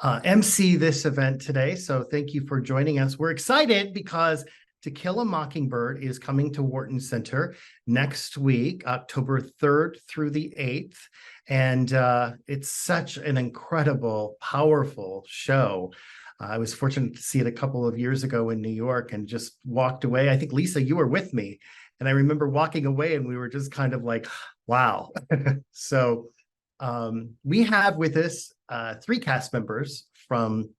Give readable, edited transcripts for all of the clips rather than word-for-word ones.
MC this event today. So thank you for joining us. We're excited because To Kill a Mockingbird is coming to Wharton Center next week, October 3rd through the 8th. And it's such an incredible, powerful show. I was fortunate to see it a couple of years ago in New York and just walked away. I think, Lisa, you were with me. And I remember walking away and we were just kind of like, wow. So we have with us three cast members from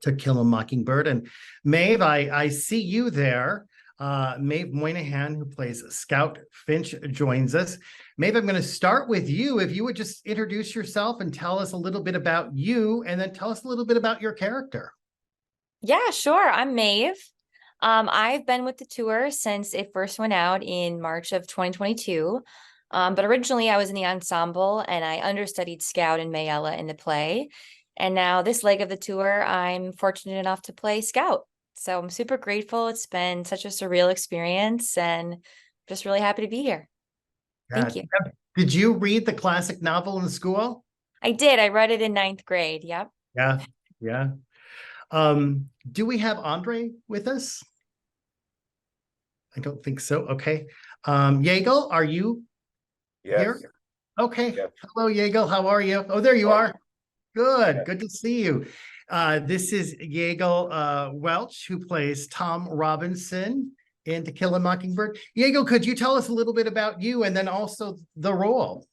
To Kill a Mockingbird. And Maeve, I see you there. Maeve Moynihan, who plays Scout Finch, joins us. Maeve, I'm going to start with you. If you would just introduce yourself and tell us a little bit about you, and then tell us a little bit about your character. Yeah, sure. I'm Maeve. I've been with the tour since it first went out in March of 2022. But originally I was in the ensemble and I understudied Scout and Mayella in the play. And now this leg of the tour, I'm fortunate enough to play Scout. So I'm super grateful. It's been such a surreal experience and just really happy to be here. Yeah. Thank you. Did you read the classic novel in school? I did. I read it in 9th grade. Yep. Yeah, yeah. Do we have Andre with us? I don't think so. Okay. Yaegel, are you here? Yes. Okay. Yes. Hello, Yaegel. How are you? Oh, there you are. Good. Yes. Good to see you. This is Yaegel Welch, who plays Tom Robinson in To Kill a Mockingbird. Yaegel, could you tell us a little bit about you and then also the role?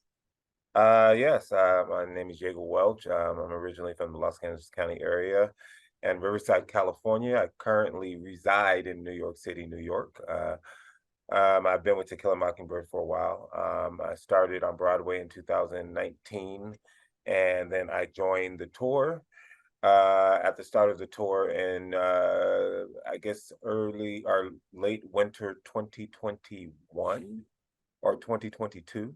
Yes. My name is Yaegel Welch. I'm originally from the Los Angeles County area and Riverside, California. I currently reside in New York City, New York. I've been with To Kill a Mockingbird for a while. I started on Broadway in 2019, and then I joined the tour at the start of the tour in, I guess, early or late winter 2021 or 2022.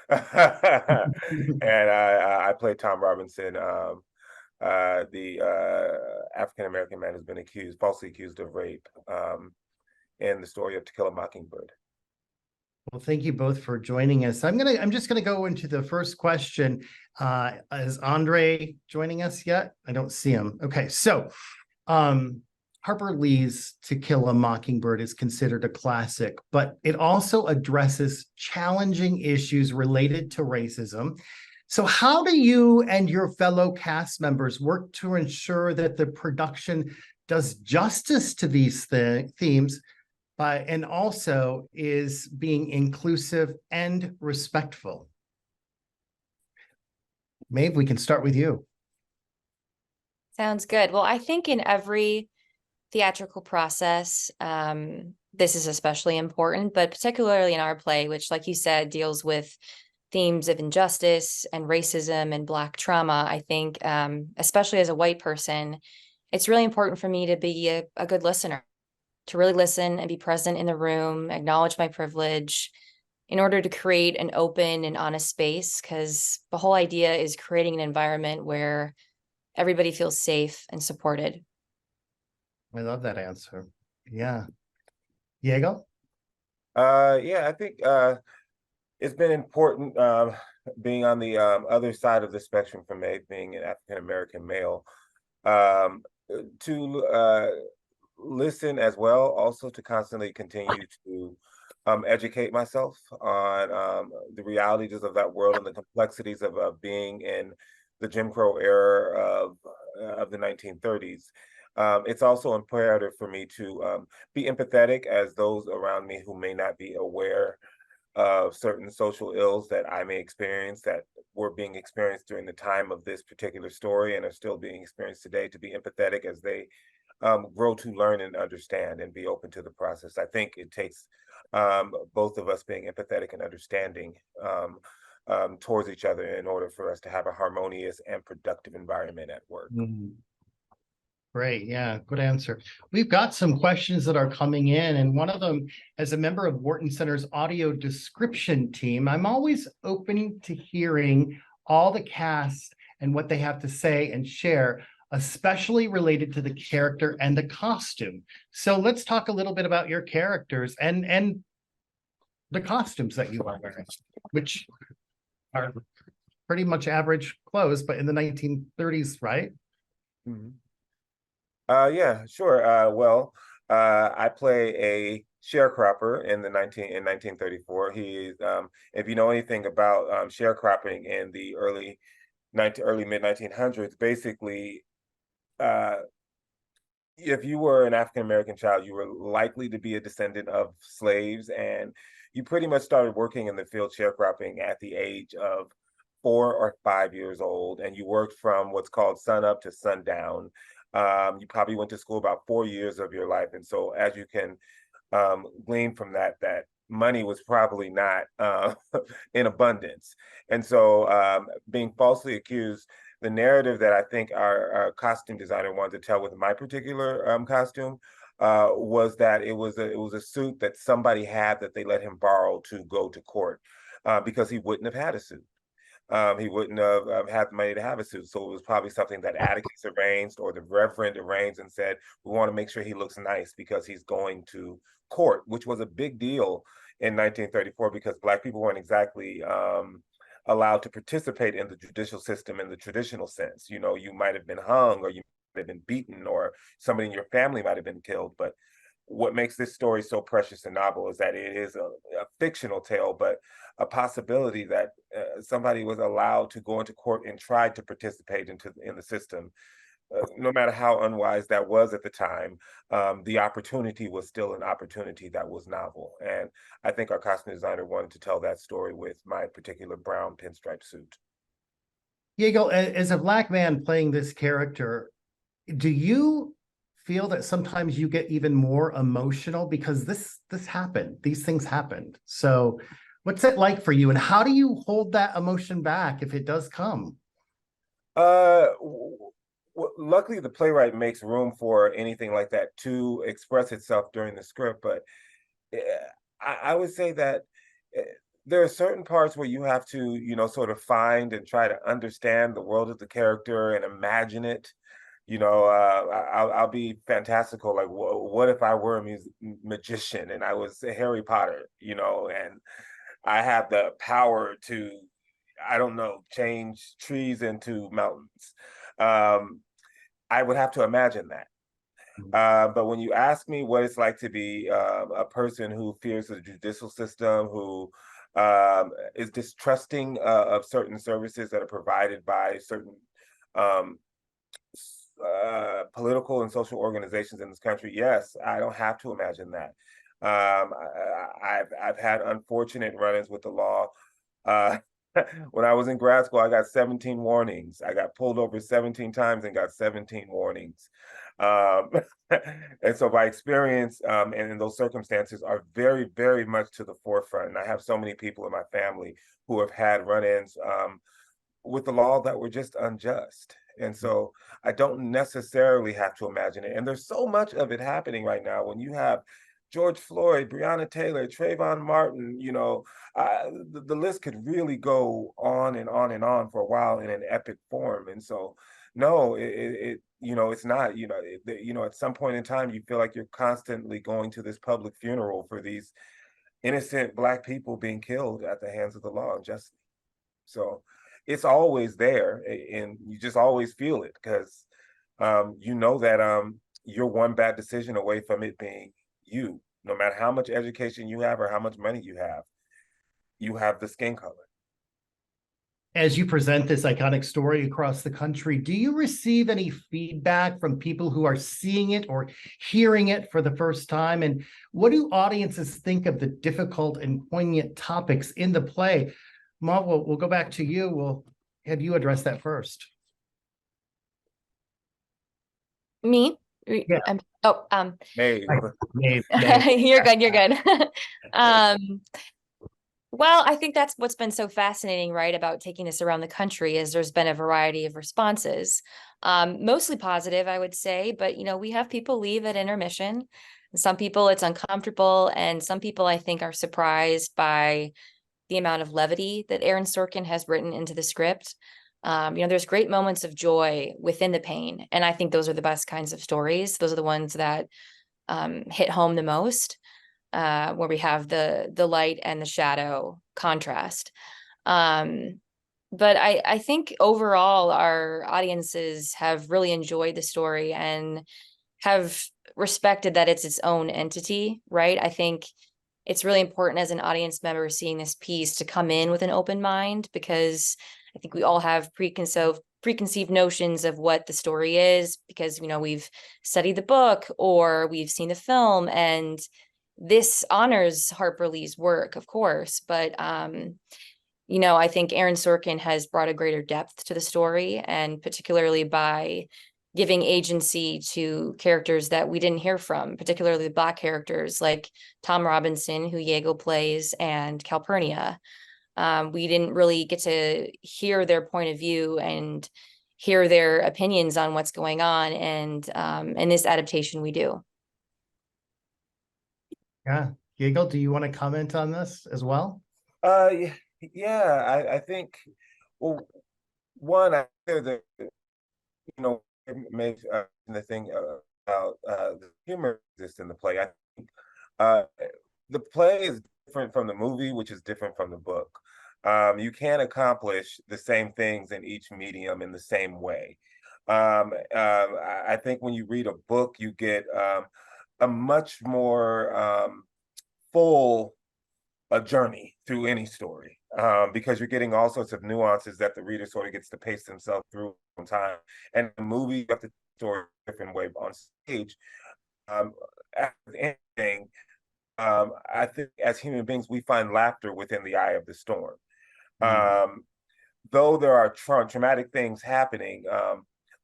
And I played Tom Robinson, the African-American man who's been falsely accused of rape in the story of To Kill a Mockingbird. Well, thank you both for joining us. I'm just gonna go into the first question. Is Andre joining us yet? I don't see him. Okay, so Harper Lee's To Kill a Mockingbird is considered a classic, but it also addresses challenging issues related to racism. So how do you and your fellow cast members work to ensure that the production does justice to these themes, and also is being inclusive and respectful? Maeve, we can start with you. Sounds good. Well, I think in every theatrical process, this is especially important, but particularly in our play, which, like you said, deals with themes of injustice and racism and Black trauma. I think, especially as a white person, it's really important for me to be a good listener, to really listen and be present in the room, acknowledge my privilege in order to create an open and honest space, because the whole idea is creating an environment where everybody feels safe and supported. I love that answer. Yeah. Yaegel? Yeah, I think it's been important being on the other side of the spectrum from Maeve, being an African-American male, to listen as well, also to constantly continue to educate myself on the realities of that world and the complexities of being in the Jim Crow era of the 1930s. It's also imperative for me to be empathetic as those around me who may not be aware of certain social ills that I may experience, that were being experienced during the time of this particular story and are still being experienced today, to be empathetic as they grow to learn and understand and be open to the process. I think it takes both of us being empathetic and understanding towards each other in order for us to have a harmonious and productive environment at work. Mm-hmm. Great. Yeah, good answer. We've got some questions that are coming in, and one of them, as a member of Wharton Center's audio description team, I'm always open to hearing all the cast and what they have to say and share, especially related to the character and the costume. So let's talk a little bit about your characters and the costumes that you are wearing, which are pretty much average clothes, but in the 1930s, right? Mhm. Yeah, sure. I play a sharecropper in 1934. If you know anything about sharecropping in the early mid 1900s, basically, uh, if you were an African American child, you were likely to be a descendant of slaves, and you pretty much started working in the field sharecropping at the age of 4 or 5 years old, and you worked from what's called sun up to sundown. You probably went to school about 4 years of your life, and so as you can glean from that, that money was probably not in abundance. And so, being falsely accused, the narrative that I think our costume designer wanted to tell with my particular costume was that it was a suit that somebody had that they let him borrow to go to court because he wouldn't have had a suit. He wouldn't have had the money to have a suit. So it was probably something that Atticus arranged or the Reverend arranged and said, we want to make sure he looks nice because he's going to court, which was a big deal in 1934 because Black people weren't exactly allowed to participate in the judicial system in the traditional sense. You know, you might have been hung or you might have been beaten or somebody in your family might have been killed. But what makes this story so precious and novel is that it is a fictional tale, but a possibility that somebody was allowed to go into court and tried to participate in the system. No matter how unwise that was at the time, the opportunity was still an opportunity that was novel. And I think our costume designer wanted to tell that story with my particular brown pinstripe suit. Yaegel, as a Black man playing this character, do you feel that sometimes you get even more emotional because this happened, these things happened? So what's it like for you, and how do you hold that emotion back if it does come? Uh, Luckily, the playwright makes room for anything like that to express itself during the script. But eh, I would say that eh, there are certain parts where you have to, sort of find and try to understand the world of the character and imagine it. I'll be fantastical. Like, what if I were a magician and I was Harry Potter, and I have the power to, I don't know, change trees into mountains. Um, I would have to imagine that. But when you ask me what it's like to be a person who fears the judicial system, who is distrusting of certain services that are provided by certain um, political and social organizations in this country, yes, I don't have to imagine that. I've had unfortunate run-ins with the law. Uh, when I was in grad school, I got 17 warnings. I got pulled over 17 times and got 17 warnings. Um, and so my experience and in those circumstances are very, very much to the forefront. And I have so many people in my family who have had run-ins with the law that were just unjust. And so I don't necessarily have to imagine it. And there's so much of it happening right now when you have George Floyd, Breonna Taylor, Trayvon Martin, the list could really go on and on and on for a while in an epic form. And so, no, it's not, at some point in time, you feel like you're constantly going to this public funeral for these innocent Black people being killed at the hands of the law unjustly. So it's always there, and you just always feel it because you know that you're one bad decision away from it being you. No matter how much education you have or how much money you have the skin color. As you present this iconic story across the country, do you receive any feedback from people who are seeing it or hearing it for the first time? And what do audiences think of the difficult and poignant topics in the play? Ma, we'll go back to you. We'll have you address that first. Me? Yeah. Maeve. Maeve. You're good. You're good. Well, I think that's what's been so fascinating, right, about taking this around the country is there's been a variety of responses, mostly positive, I would say, but we have people leave at intermission. Some people it's uncomfortable, and some people I think are surprised by the amount of levity that Aaron Sorkin has written into the script. There's great moments of joy within the pain, and I think those are the best kinds of stories. Those are the ones that hit home the most. Where we have the light and the shadow contrast. But I think overall our audiences have really enjoyed the story and have respected that it's its own entity, right? I think it's really important as an audience member seeing this piece to come in with an open mind, because I think we all have preconceived notions of what the story is because, you know, we've studied the book or we've seen the film, and this honors Harper Lee's work, of course, but you know, I think Aaron Sorkin has brought a greater depth to the story, and particularly by giving agency to characters that we didn't hear from, particularly the Black characters like Tom Robinson, who Yaegel plays, and Calpurnia. We didn't really get to hear their point of view and hear their opinions on what's going on, and in this adaptation, we do. Yeah. Yaegel, do you want to comment on this as well? Yeah, yeah, I think, well, one, I hear that, you know, makes the thing about the humor exists in the play. I think uh, the play is different from the movie, which is different from the book. You can't accomplish the same things in each medium in the same way. I think when you read a book, you get a much more full a journey through any story, because you're getting all sorts of nuances that the reader sort of gets to pace themselves through from time. And the movie, you have to story a different way on stage. As anything, I think as human beings, we find laughter within the eye of the storm. Um, though there are traumatic things happening,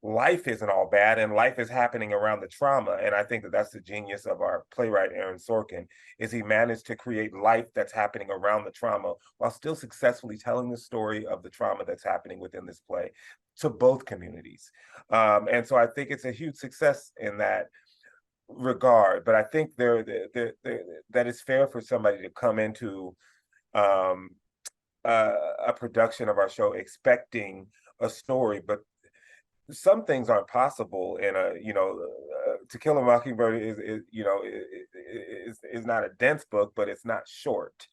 life isn't all bad, and life is happening around the trauma. And I think that that's the genius of our playwright Aaron Sorkin, is he managed to create life that's happening around the trauma while still successfully telling the story of the trauma that's happening within this play to both communities. And so I think it's a huge success in that regard. But I think that it's fair for somebody to come into um, a production of our show expecting a story, but some things aren't possible in a, you know, To Kill a Mockingbird is you know, is not a dense book, but it's not short.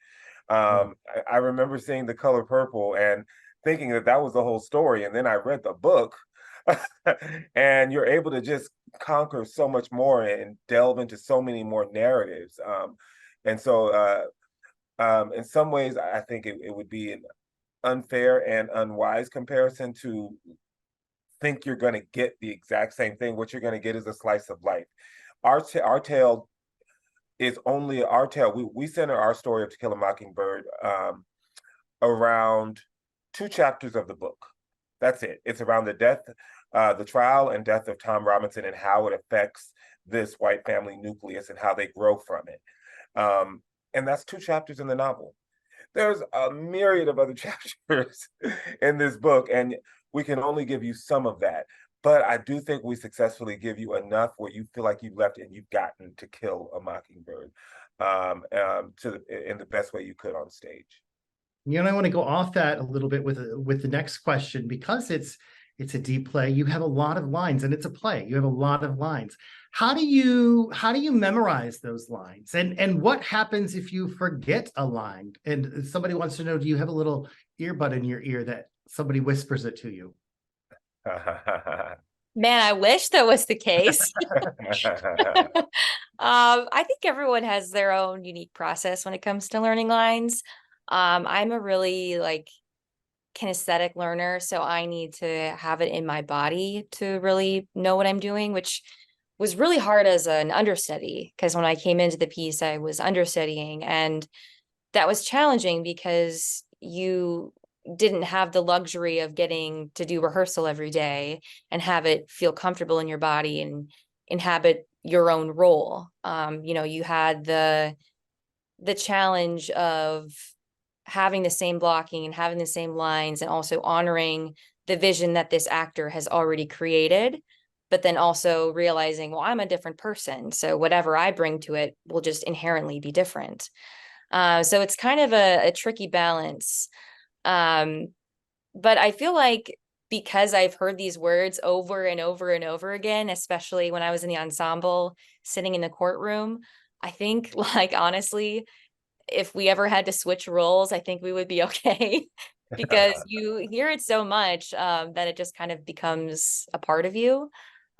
I remember seeing The Color Purple and thinking that that was the whole story, and then I read the book, and you're able to just conquer so much more and delve into so many more narratives. And so, in some ways, I think it would be an unfair and unwise comparison to think you're going to get the exact same thing. What you're going to get is a slice of life. Our tale is only our tale. We center our story of To Kill a Mockingbird around 2 chapters of the book. That's it. It's around the death, the trial and death of Tom Robinson, and how it affects this white family nucleus and how they grow from it. And that's 2 chapters in the novel. There's a myriad of other chapters in this book, and we can only give you some of that. But I do think we successfully give you enough where you feel like you've left and you've gotten To Kill a Mockingbird in the best way you could on stage. You know, I want to go off that a little bit with the next question, because it's a deep play. You have a lot of lines, and it's a play. You have a lot of lines. How do you memorize those lines? And what happens if you forget a line? And somebody wants to know, do you have a little earbud in your ear that somebody whispers it to you? Man, I wish that was the case. I think everyone has their own unique process when it comes to learning lines. I'm a really kinesthetic learner, so I need to have it in my body to really know what I'm doing, which was really hard as an understudy, because when I came into the piece, I was understudying, and that was challenging because you didn't have the luxury of getting to do rehearsal every day and have it feel comfortable in your body and inhabit your own role. You know, you had the challenge of having the same blocking and having the same lines, and also honoring the vision that this actor has already created, but then also realizing, well, I'm a different person, so whatever I bring to it will just inherently be different. So it's kind of a tricky balance. But I feel like because I've heard these words over and over and over again, especially when I was in the ensemble sitting in the courtroom, I think, honestly, if we ever had to switch roles, I think we would be okay. because you hear it so much that it just kind of becomes a part of you.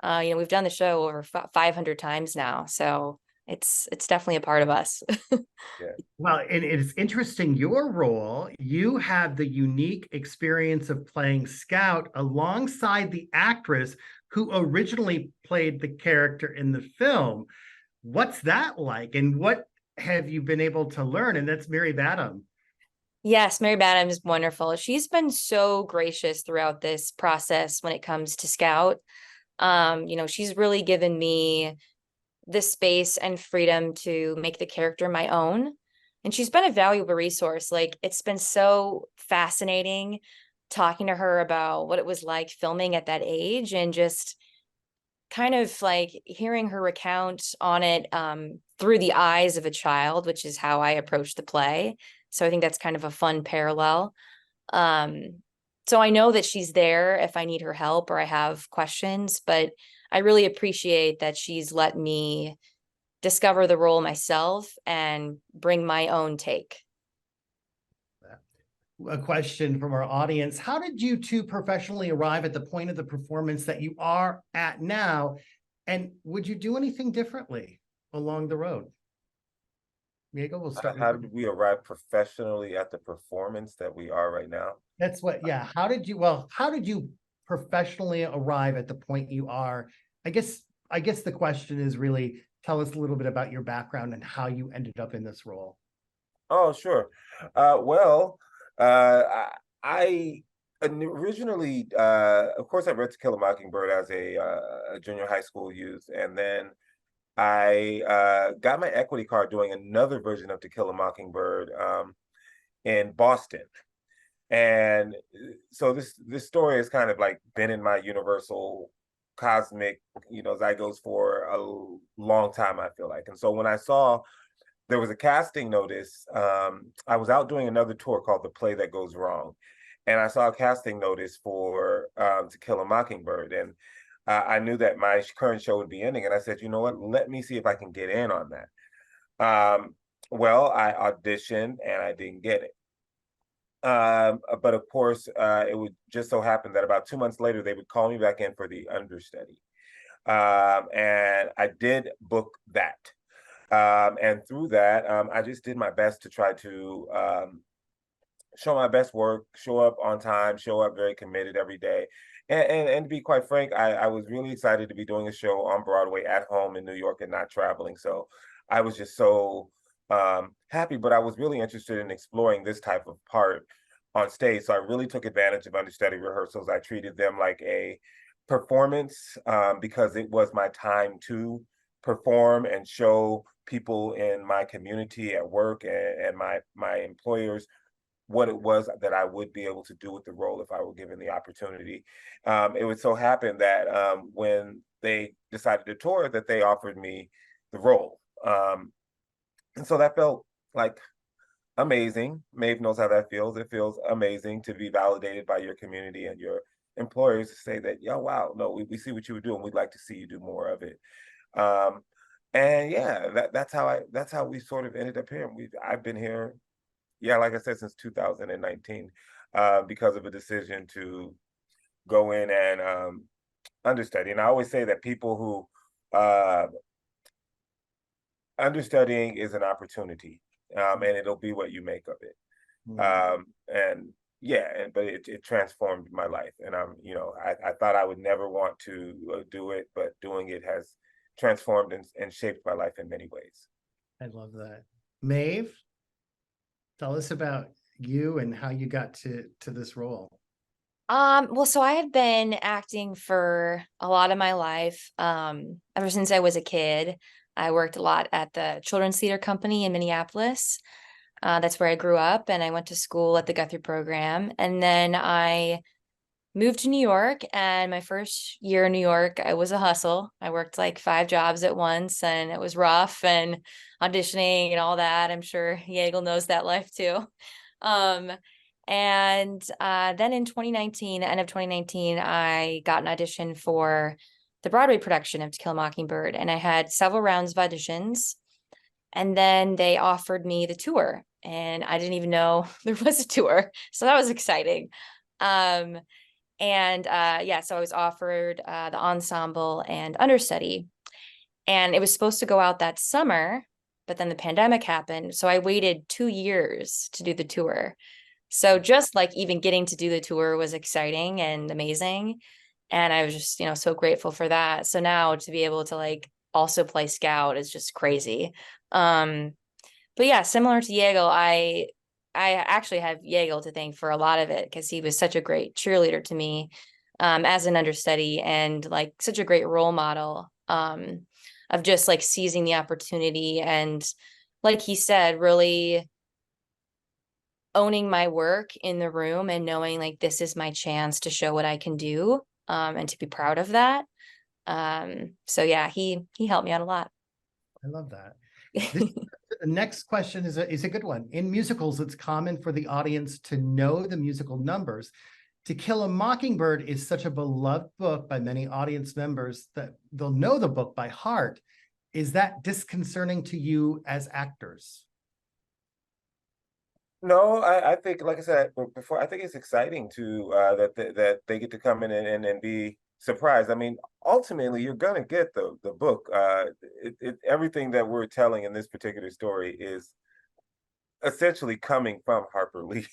We've done the show over 500 times now, so it's definitely a part of us. Yeah. Well, and it's interesting, your role, you have the unique experience of playing Scout alongside the actress who originally played the character in the film. What's that like? And what have you been able to learn? And that's Mary Badham. Yes, Mary Badham is wonderful. She's been so gracious throughout this process when it comes to Scout. She's really given me the space and freedom to make the character my own. And she's been a valuable resource. Like, it's been so fascinating talking to her about what it was like filming at that age, and just kind of like hearing her recount on it through the eyes of a child, which is how I approach the play. So I think that's kind of a fun parallel. Um, so I know that she's there if I need her help or I have questions, but I really appreciate that she's let me discover the role myself and bring my own take. A question from our audience. How did you two professionally arrive at the point of the performance that you are at now? And would you do anything differently along the road? Yaegel, we'll start How with you. did we arrive professionally at the performance that we are right now? That's what, yeah. How did you professionally arrive at the point you are? I guess the question is really, tell us a little bit about your background and how you ended up in this role. Oh, sure. Well, I originally, of course, I read To Kill a Mockingbird as a junior high school youth, and then I got my equity card doing another version of To Kill a Mockingbird in Boston. And so this story has kind of like been in my universal cosmic, zygos for a long time, I feel like. And so when I saw there was a casting notice, I was out doing another tour called The Play That Goes Wrong. And I saw a casting notice for To Kill a Mockingbird. And I knew that my current show would be ending. And I said, you know what, let me see if I can get in on that. Well, I auditioned and I didn't get it. But of course, it would just so happen that about 2 months later, they would call me back in for the understudy. And I did book that. And through that, I just did my best to try to show my best work, show up on time, show up very committed every day. And to be quite frank, I was really excited to be doing a show on Broadway at home in New York and not traveling. So I was just so happy, but I was really interested in exploring this type of part on stage. So I really took advantage of understudy rehearsals. I treated them like a performance because it was my time to perform and show people in my community at work and my employers what it was that I would be able to do with the role if I were given the opportunity. It would so happen that when they decided to tour, that they offered me the role. And so that felt like amazing. Maeve knows how that feels. It feels amazing to be validated by your community and your employers to say that, yeah, wow, no, we see what you were doing. We'd like to see you do more of it. And yeah, that's how we sort of ended up here. I've been here, yeah, like I said, since 2019, because of a decision to go in and understudy. And I always say that people who understudying is an opportunity, and it'll be what you make of it. And yeah, but it transformed my life. And I thought I would never want to do it, but doing it has transformed and shaped my life in many ways. I love that. Maeve, tell us about you and how you got to this role. Well, so I have been acting for a lot of my life. Ever since I was a kid, I worked a lot at the Children's Theater Company in Minneapolis. That's where I grew up, and I went to school at the Guthrie program. And then I moved to New York, and my first year in New York, I was a hustle. I worked like 5 jobs at once, and it was rough, and auditioning and all that. I'm sure Yaegel knows that life too. And then in 2019, end of 2019, I got an audition for the Broadway production of To Kill a Mockingbird, and I had several rounds of auditions. And then they offered me the tour, and I didn't even know there was a tour. So that was exciting. Yeah, so I was offered the ensemble and understudy, and it was supposed to go out that summer, but then the pandemic happened. So I waited 2 years to do the tour. So just like even getting to do the tour was exciting and amazing. And I was just, so grateful for that. So now to be able to like also play Scout is just crazy. But yeah, similar to Yaegel, I actually have Yaegel to thank for a lot of it, because he was such a great cheerleader to me as an understudy, and like such a great role model of just like seizing the opportunity, and like he said, really owning my work in the room and knowing like this is my chance to show what I can do, and to be proud of that. So yeah, he helped me out a lot. I love that. The next question is a good one. In musicals, it's common for the audience to know the musical numbers. To Kill a Mockingbird is such a beloved book by many audience members that they'll know the book by heart. Is that disconcerting to you as actors? No, I think, like I said before, I think it's exciting to that they get to come in and be surprised. I mean, ultimately, you're gonna get the book. Everything that we're telling in this particular story is essentially coming from Harper Lee.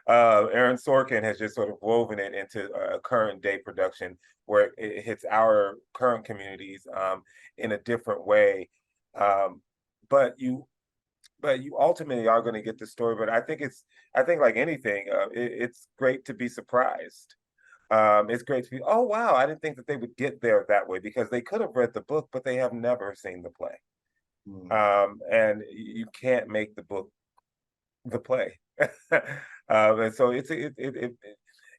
Aaron Sorkin has just sort of woven it into a current day production where it hits our current communities in a different way. Um, but you ultimately are going to get the story. But I think like anything, it's great to be surprised. It's great to be, oh wow, I didn't think that they would get there that way, because they could have read the book, but they have never seen the play. And you can't make the book the play. And so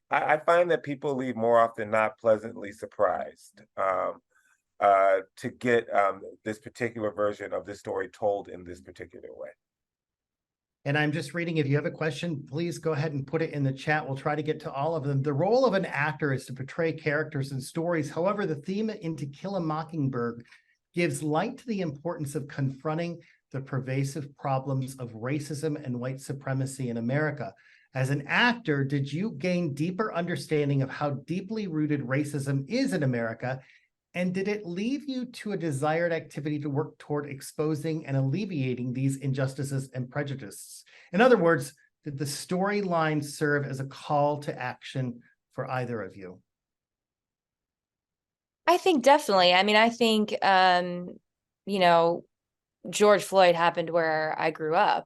I find that people leave more often not pleasantly surprised to get this particular version of this story told in this particular way. And I'm just reading, if you have a question, please go ahead and put it in the chat. We'll try to get to all of them. The role of an actor is to portray characters and stories. However, the theme in To Kill a Mockingbird gives light to the importance of confronting the pervasive problems of racism and white supremacy in America. As an actor, did you gain deeper understanding of how deeply rooted racism is in America? And did it leave you to a desired activity to work toward exposing and alleviating these injustices and prejudices? In other words, did the storyline serve as a call to action for either of you? I think definitely. I mean, I think, George Floyd happened where I grew up.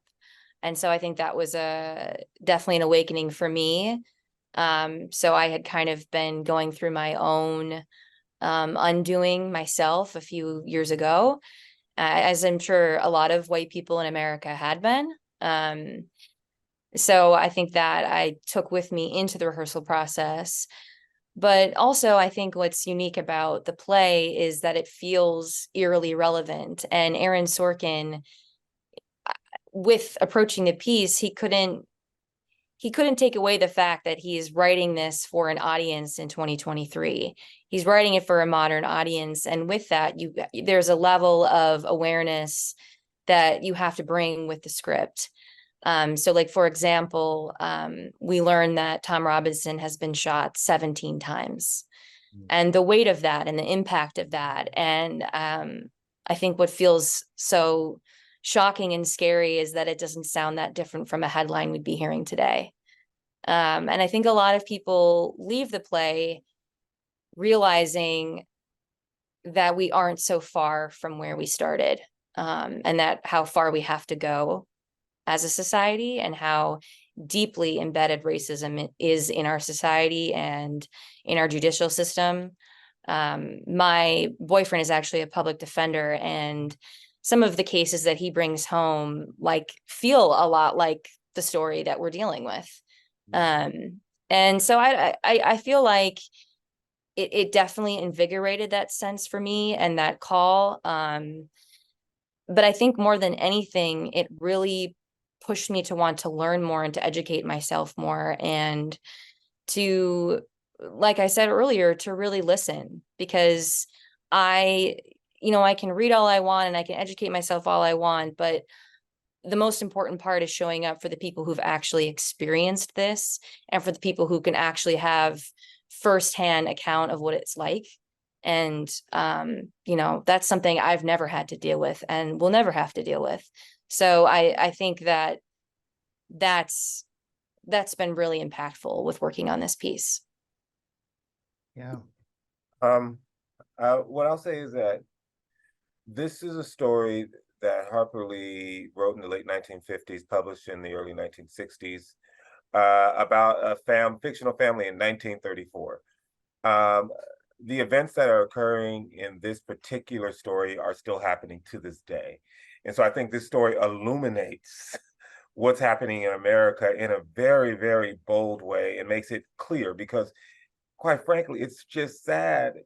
And so I think that was definitely an awakening for me. So I had kind of been going through my own undoing myself a few years ago, as I'm sure a lot of white people in America had been. So I think that I took with me into the rehearsal process. But also, I think what's unique about the play is that it feels eerily relevant. And Aaron Sorkin, with approaching the piece, he couldn't take away the fact that he's writing this for an audience in 2023. He's writing it for a modern audience. And with that, there's a level of awareness that you have to bring with the script. So like, for example, we learned that Tom Robinson has been shot 17 times, and the weight of that and the impact of that. And I think what feels so shocking and scary is that it doesn't sound that different from a headline we'd be hearing today. And I think a lot of people leave the play realizing that we aren't so far from where we started, and that how far we have to go as a society, and how deeply embedded racism is in our society and in our judicial system. My boyfriend is actually a public defender, and some of the cases that he brings home like feel a lot like the story that we're dealing with. And so I feel like it definitely invigorated that sense for me and that call. But I think more than anything, it really pushed me to want to learn more and to educate myself more, and to, like I said earlier, to really listen, because I I can read all I want and I can educate myself all I want, but the most important part is showing up for the people who've actually experienced this and for the people who can actually have firsthand account of what it's like. And, that's something I've never had to deal with and will never have to deal with. So I think that's been really impactful with working on this piece. Yeah. What I'll say is that this is a story that Harper Lee wrote in the late 1950s, published in the early 1960s, about a fictional family in 1934. The events that are occurring in this particular story are still happening to this day. And so I think this story illuminates what's happening in America in a very, very bold way and makes it clear because, quite frankly, it's just sad,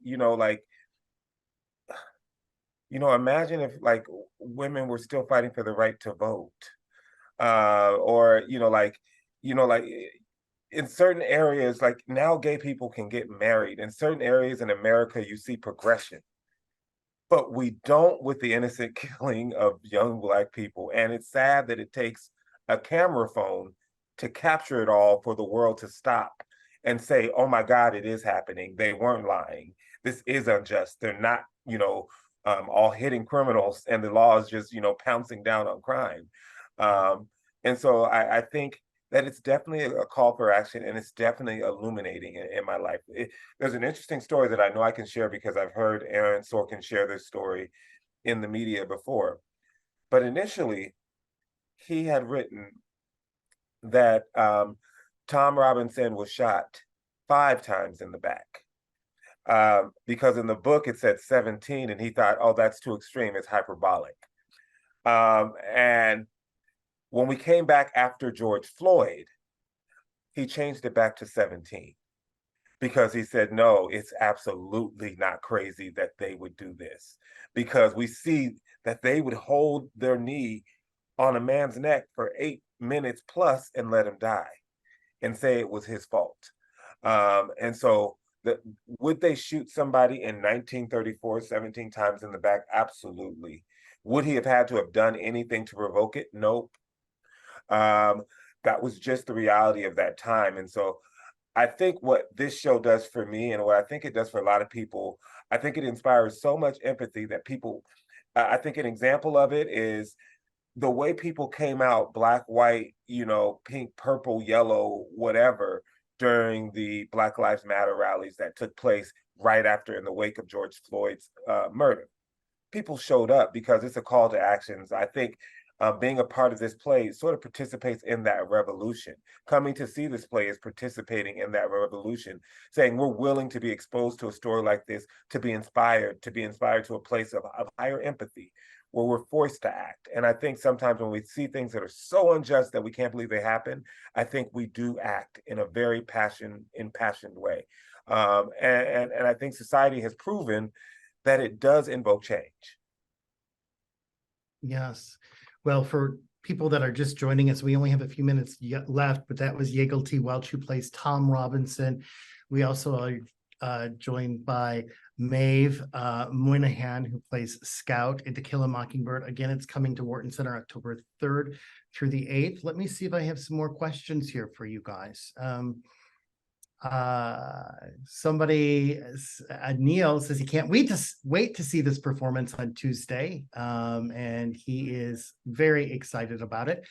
imagine if like women were still fighting for the right to vote, or in certain areas, like now gay people can get married. In certain areas in America, you see progression, but we don't with the innocent killing of young Black people. And it's sad that it takes a camera phone to capture it all for the world to stop and say, oh my God, it is happening. They weren't lying. This is unjust. They're not, all hitting criminals and the law is just, pouncing down on crime. And so I think that it's definitely a call for action and it's definitely illuminating in my life. There's an interesting story that I know I can share because I've heard Aaron Sorkin share this story in the media before. But initially, he had written that Tom Robinson was shot 5 times in the back. Because in the book it said 17 and he thought, oh, that's too extreme, it's hyperbolic. And when we came back after George Floyd, he changed it back to 17 because he said, no, it's absolutely not crazy that they would do this because we see that they would hold their knee on a man's neck for 8 minutes plus and let him die and say it was his fault. And so would they shoot somebody in 1934 17 times in the back? Absolutely. Would he have had to have done anything to provoke it? Nope. That was just the reality of that time. And so I think what this show does for me and what I think it does for a lot of people, I think it inspires so much empathy that people, I think an example of it is the way people came out, Black, white, pink, purple, yellow, whatever, during the Black Lives Matter rallies that took place right after in the wake of George Floyd's murder. People showed up because it's a call to actions. I think being a part of this play sort of participates in that revolution. Coming to see this play is participating in that revolution, saying we're willing to be exposed to a story like this, to be inspired to a place of higher empathy, where we're forced to act. And I think sometimes when we see things that are so unjust that we can't believe they happen, I think we do act in a very impassioned way. And I think society has proven that it does invoke change. Yes. Well, for people that are just joining us, we only have a few minutes left, but that was Yaegel T. Welch, who plays Tom Robinson. We also are joined by Maeve Moynihan, who plays Scout in To Kill a Mockingbird. Again, it's coming to Wharton Center October 3rd through the 8th. Let me see if I have some more questions here for you guys. Somebody, Neil says he can't wait to see this performance on Tuesday, and he is very excited about it.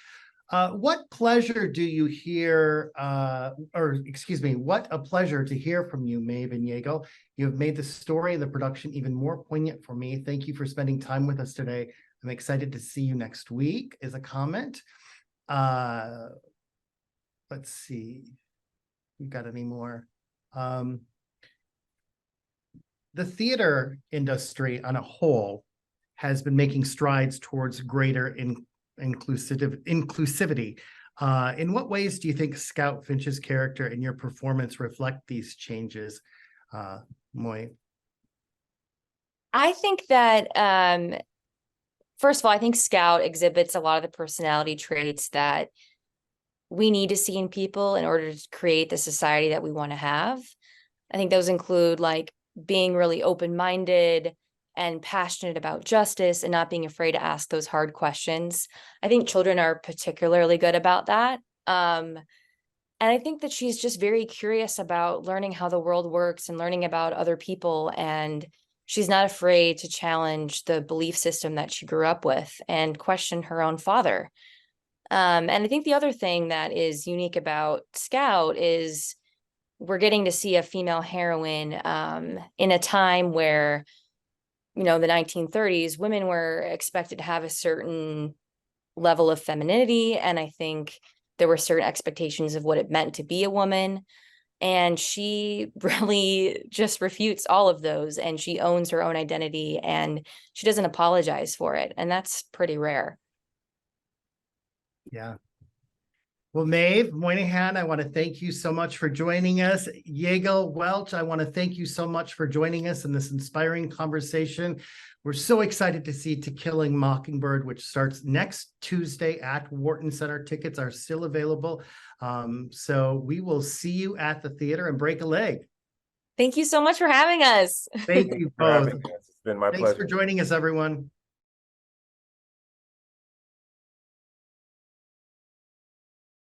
What pleasure do you hear, what a pleasure to hear from you, Maeve and Yaegel. You have made the story and the production even more poignant for me. Thank you for spending time with us today. I'm excited to see you next week, is a comment. Let's see. You got any more? The theater industry on a whole has been making strides towards greater inclusivity. In what ways do you think Scout Finch's character and your performance reflect these changes, Moy? I think that, first of all, I think Scout exhibits a lot of the personality traits that we need to see in people in order to create the society that we want to have. I think those include like being really open-minded, and passionate about justice and not being afraid to ask those hard questions. I think children are particularly good about that. And I think that she's just very curious about learning how the world works and learning about other people. And she's not afraid to challenge the belief system that she grew up with and question her own father. And I think the other thing that is unique about Scout is we're getting to see a female heroine in a time where, the 1930s, women were expected to have a certain level of femininity. And I think there were certain expectations of what it meant to be a woman. And she really just refutes all of those, and she owns her own identity and she doesn't apologize for it. And that's pretty rare. Yeah. Well, Maeve Moynihan, I want to thank you so much for joining us. Yaegel Welch, I want to thank you so much for joining us in this inspiring conversation. We're so excited to see To Kill a Mockingbird, which starts next Tuesday at Wharton Center. Tickets are still available. So we will see you at the theater, and break a leg. Thank you so much for having us. Thank you for both. having us. It's been my Thanks pleasure. for joining us, everyone.